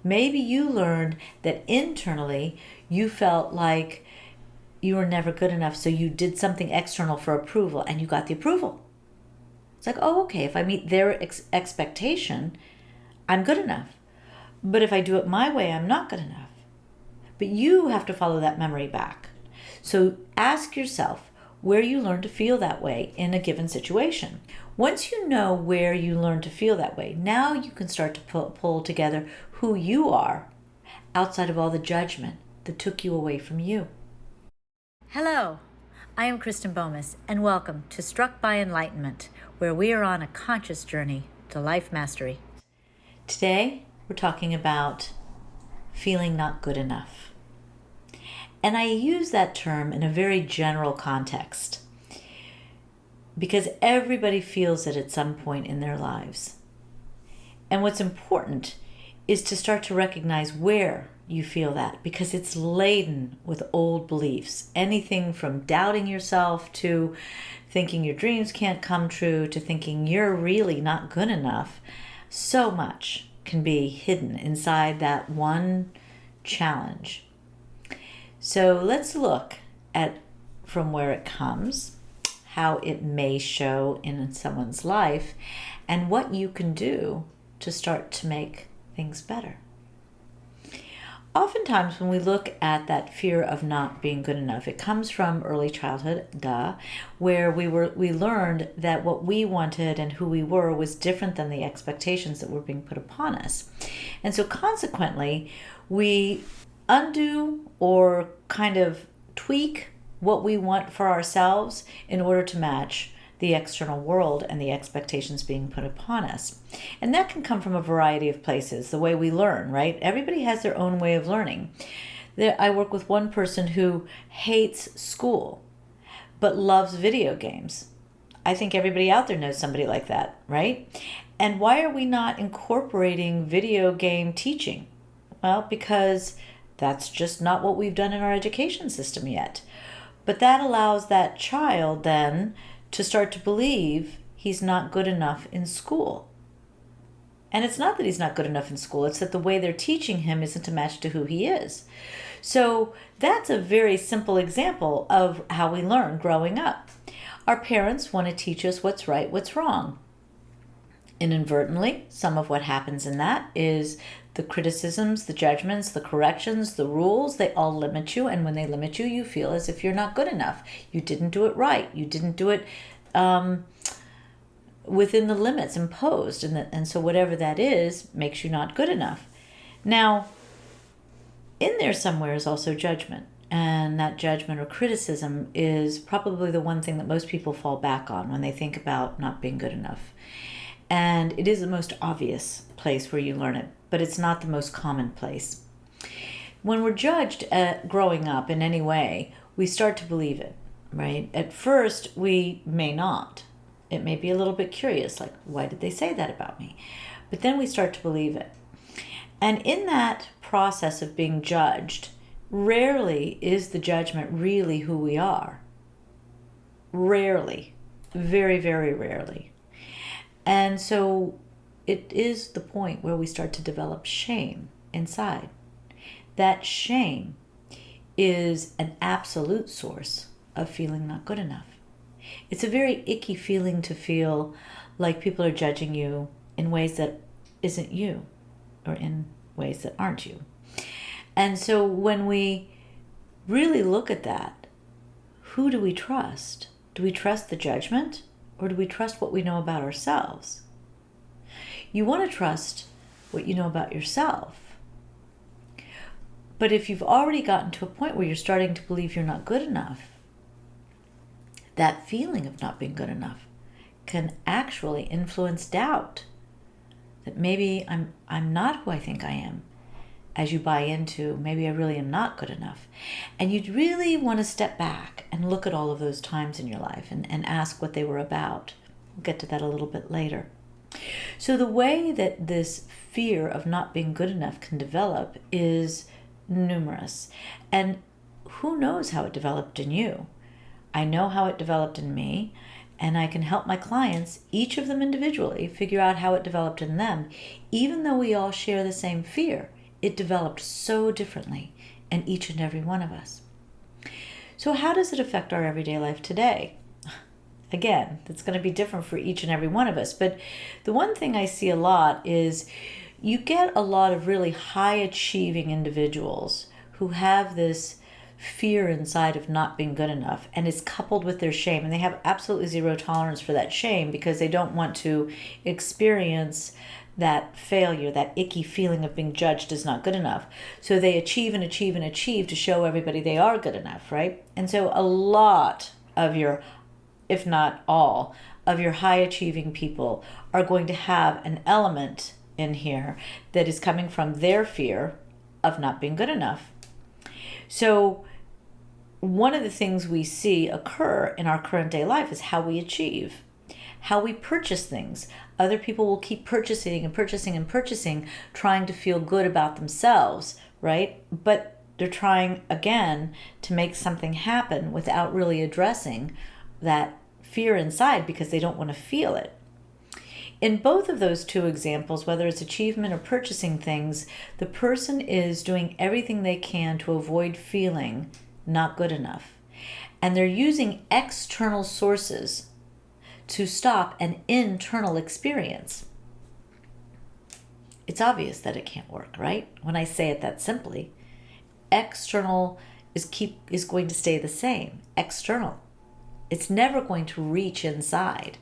Maybe you learned that internally you felt like you were never good enough, so you did something external for approval and you got the approval. It's like, oh, okay, if I meet their expectation, I'm good enough. But if I do it my way, I'm not good enough. But you have to follow that memory back. So ask yourself where you learn to feel that way in a given situation. Once you know where you learn to feel that way, now you can start to pull together who you are outside of all the judgment that took you away from you. Hello, I am Kristen Bomas, and welcome to Struck by Enlightenment, where we are on a conscious journey to life mastery. Today, we're talking about feeling not good enough. And I use that term in a very general context because everybody feels it at some point in their lives. And what's important is to start to recognize where you feel that, because it's laden with old beliefs. Anything from doubting yourself to thinking your dreams can't come true to thinking you're really not good enough. So much can be hidden inside that one challenge. So let's look at from where it comes, how it may show in someone's life, and what you can do to start to make things better. Oftentimes when we look at that fear of not being good enough, it comes from early childhood, where we learned that what we wanted and who we were was different than the expectations that were being put upon us. And so consequently, we undo or kind of tweak what we want for ourselves in order to match the external world and the expectations being put upon us. And that can come from a variety of places, the way we learn, right? Everybody has their own way of learning. I work with one person who hates school, but loves video games. I think everybody out there knows somebody like that, right? And why are we not incorporating video game teaching? Well, because that's just not what we've done in our education system yet. But that allows that child then to start to believe he's not good enough in school. And it's not that he's not good enough in school, it's that the way they're teaching him isn't a match to who he is. So that's a very simple example of how we learn growing up. Our parents want to teach us what's right, what's wrong. Inadvertently, some of what happens in that is the criticisms, the judgments, the corrections, the rules, they all limit you. And when they limit you, you feel as if you're not good enough. You didn't do it right. You didn't do it within the limits imposed. And so whatever that is makes you not good enough. Now, in there somewhere is also judgment. And that judgment or criticism is probably the one thing that most people fall back on when they think about not being good enough. And it is the most obvious place where you learn it, but it's not the most common place. When we're judged growing up in any way, we start to believe it, right? At first, we may not. It may be a little bit curious, like, why did they say that about me? But then we start to believe it. And in that process of being judged, rarely is the judgment really who we are. Rarely. Very, very rarely. And so it is the point where we start to develop shame inside. That shame is an absolute source of feeling not good enough. It's a very icky feeling to feel like people are judging you in ways that isn't you, or in ways that aren't you. And so when we really look at that, who do we trust? Do we trust the judgment? Or do we trust what we know about ourselves? You want to trust what you know about yourself. But if you've already gotten to a point where you're starting to believe you're not good enough, that feeling of not being good enough can actually influence doubt. That maybe I'm not who I think I am. As you buy into, maybe I really am not good enough. And you'd really want to step back and look at all of those times in your life and ask what they were about. We'll get to that a little bit later. So the way that this fear of not being good enough can develop is numerous. And who knows how it developed in you? I know how it developed in me, and I can help my clients, each of them individually, figure out how it developed in them, even though we all share the same fear. it developed so differently in each and every one of us. So how does it affect our everyday life today? Again, it's going to be different for each and every one of us. But the one thing I see a lot is you get a lot of really high achieving individuals who have this fear inside of not being good enough, and it's coupled with their shame, and they have absolutely zero tolerance for that shame because they don't want to experience that failure, that icky feeling of being judged as not good enough. So they achieve and achieve and achieve to show everybody they are good enough, right? And so a lot of your, if not all, of your high achieving people are going to have an element in here that is coming from their fear of not being good enough. So one of the things we see occur in our current day life is how we achieve, how we purchase things. Other people will keep purchasing and purchasing and purchasing, trying to feel good about themselves, right? But they're trying, again, to make something happen without really addressing that fear inside because they don't want to feel it. In both of those two examples, whether it's achievement or purchasing things, the person is doing everything they can to avoid feeling not good enough. And they're using external sources to stop an internal experience. It's obvious that it can't work, right? When I say it that simply, external is going to stay the same. External. It's never going to reach inside.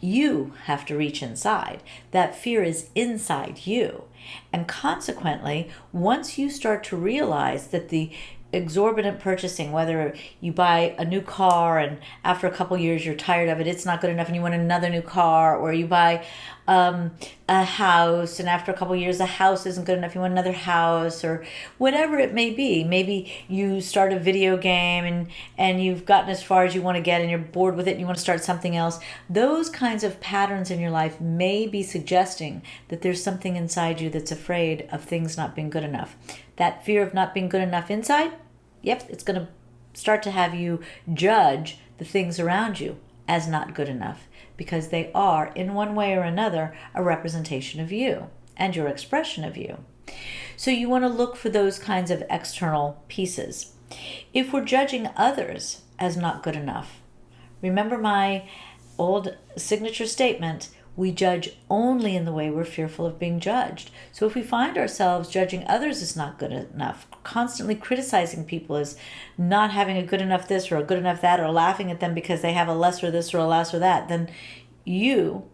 You have to reach inside. That fear is inside you. And consequently, once you start to realize that the exorbitant purchasing, whether you buy a new car and after a couple years you're tired of it, it's not good enough and you want another new car, or you buy a house and after a couple years the house isn't good enough, you want another house, or whatever it may be. Maybe you start a video game and you've gotten as far as you want to get and you're bored with it and you want to start something else. Those kinds of patterns in your life may be suggesting that there's something inside you that's afraid of things not being good enough. That fear of not being good enough inside, yep, it's going to start to have you judge the things around you as not good enough because they are, in one way or another, a representation of you and your expression of you. So you want to look for those kinds of external pieces. If we're judging others as not good enough, remember my old signature statement, we judge only in the way we're fearful of being judged. So if we find ourselves judging others as not good enough, constantly criticizing people as not having a good enough this or a good enough that, or laughing at them because they have a lesser this or a lesser that, then you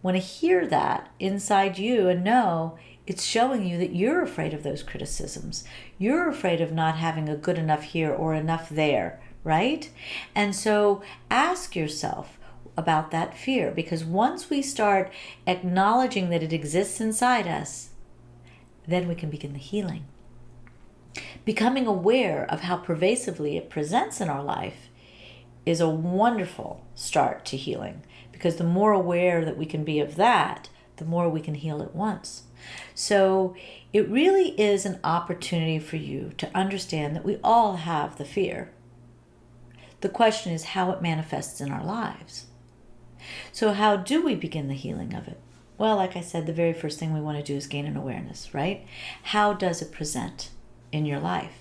want to hear that inside you and know it's showing you that you're afraid of those criticisms. You're afraid of not having a good enough here or enough there, right? And so ask yourself about that fear, because once we start acknowledging that it exists inside us, then we can begin the healing. Becoming aware of how pervasively it presents in our life is a wonderful start to healing, because the more aware that we can be of that, the more we can heal at once. So it really is an opportunity for you to understand that we all have the fear. The question is how it manifests in our lives. So how do we begin the healing of it? Well, like I said, the very first thing we want to do is gain an awareness, right? How does it present in your life?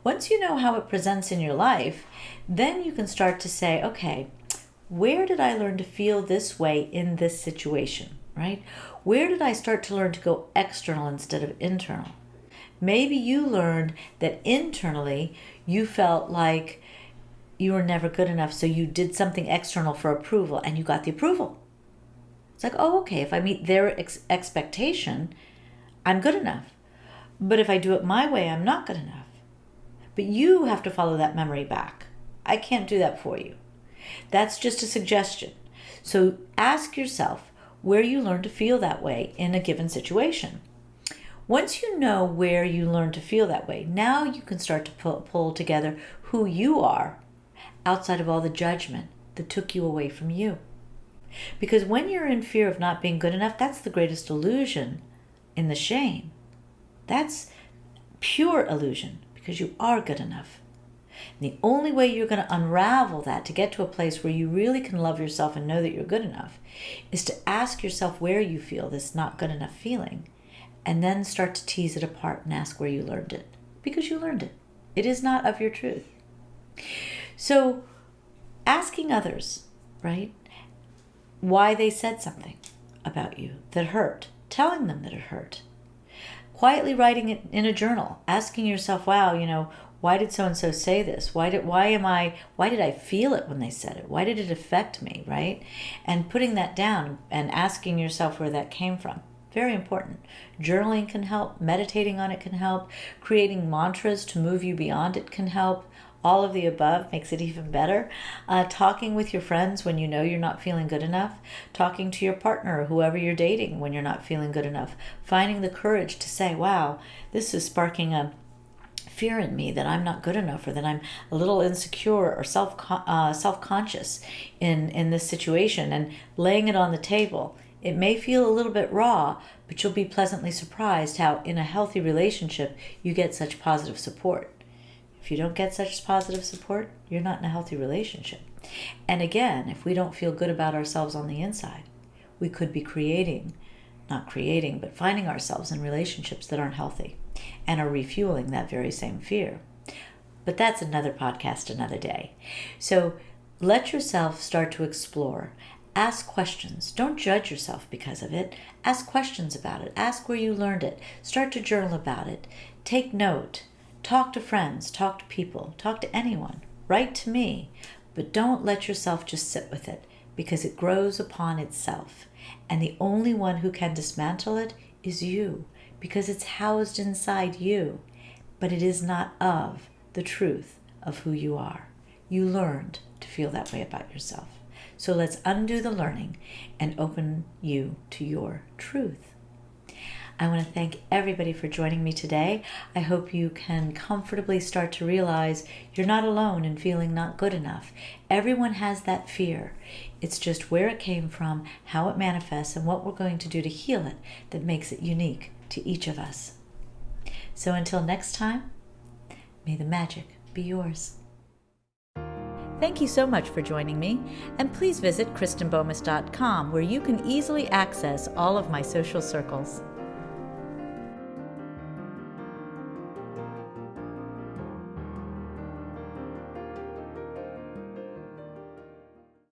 Once you know how it presents in your life, then you can start to say, okay, where did I learn to feel this way in this situation, right? Where did I start to learn to go external instead of internal? Maybe you learned that internally you felt like you were never good enough, so you did something external for approval and you got the approval. It's like, oh, okay, if I meet their expectation, I'm good enough. But if I do it my way, I'm not good enough. But you have to follow that memory back. I can't do that for you. That's just a suggestion. So ask yourself where you learn to feel that way in a given situation. Once you know where you learn to feel that way, now you can start to pull together who you are outside of all the judgment that took you away from you. Because when you're in fear of not being good enough, that's the greatest illusion in the shame. That's pure illusion, because you are good enough. And the only way you're going to unravel that to get to a place where you really can love yourself and know that you're good enough is to ask yourself where you feel this not good enough feeling and then start to tease it apart and ask where you learned it, because you learned it. It is not of your truth. So asking others, right, why they said something about you that hurt, telling them that it hurt, quietly writing it in a journal, asking yourself, wow, why did so-and-so say this? Why did I feel it when they said it? Why did it affect me, right? And putting that down and asking yourself where that came from. Very important. Journaling can help. Meditating on it can help. Creating mantras to move you beyond it can help. All of the above makes it even better. Talking with your friends when you know you're not feeling good enough. Talking to your partner or whoever you're dating when you're not feeling good enough. Finding the courage to say, wow, this is sparking a fear in me that I'm not good enough, or that I'm a little insecure or self-conscious in this situation, and laying it on the table. It may feel a little bit raw, but you'll be pleasantly surprised how in a healthy relationship you get such positive support. If you don't get such positive support, you're not in a healthy relationship. And again, if we don't feel good about ourselves on the inside, we could be finding ourselves in relationships that aren't healthy and are refueling that very same fear. But that's another podcast, another day. So let yourself start to explore. Ask questions. Don't judge yourself because of it. Ask questions about it. Ask where you learned it. Start to journal about it. Take note. Talk to friends. Talk to people. Talk to anyone. Write to me. But don't let yourself just sit with it, because it grows upon itself. And the only one who can dismantle it is you, because it's housed inside you. But it is not of the truth of who you are. You learned to feel that way about yourself. So let's undo the learning and open you to your truth. I want to thank everybody for joining me today. I hope you can comfortably start to realize you're not alone in feeling not good enough. Everyone has that fear. It's just where it came from, how it manifests, and what we're going to do to heal it that makes it unique to each of us. So until next time, may the magic be yours. Thank you so much for joining me, and please visit KristenBomas.com, where you can easily access all of my social circles.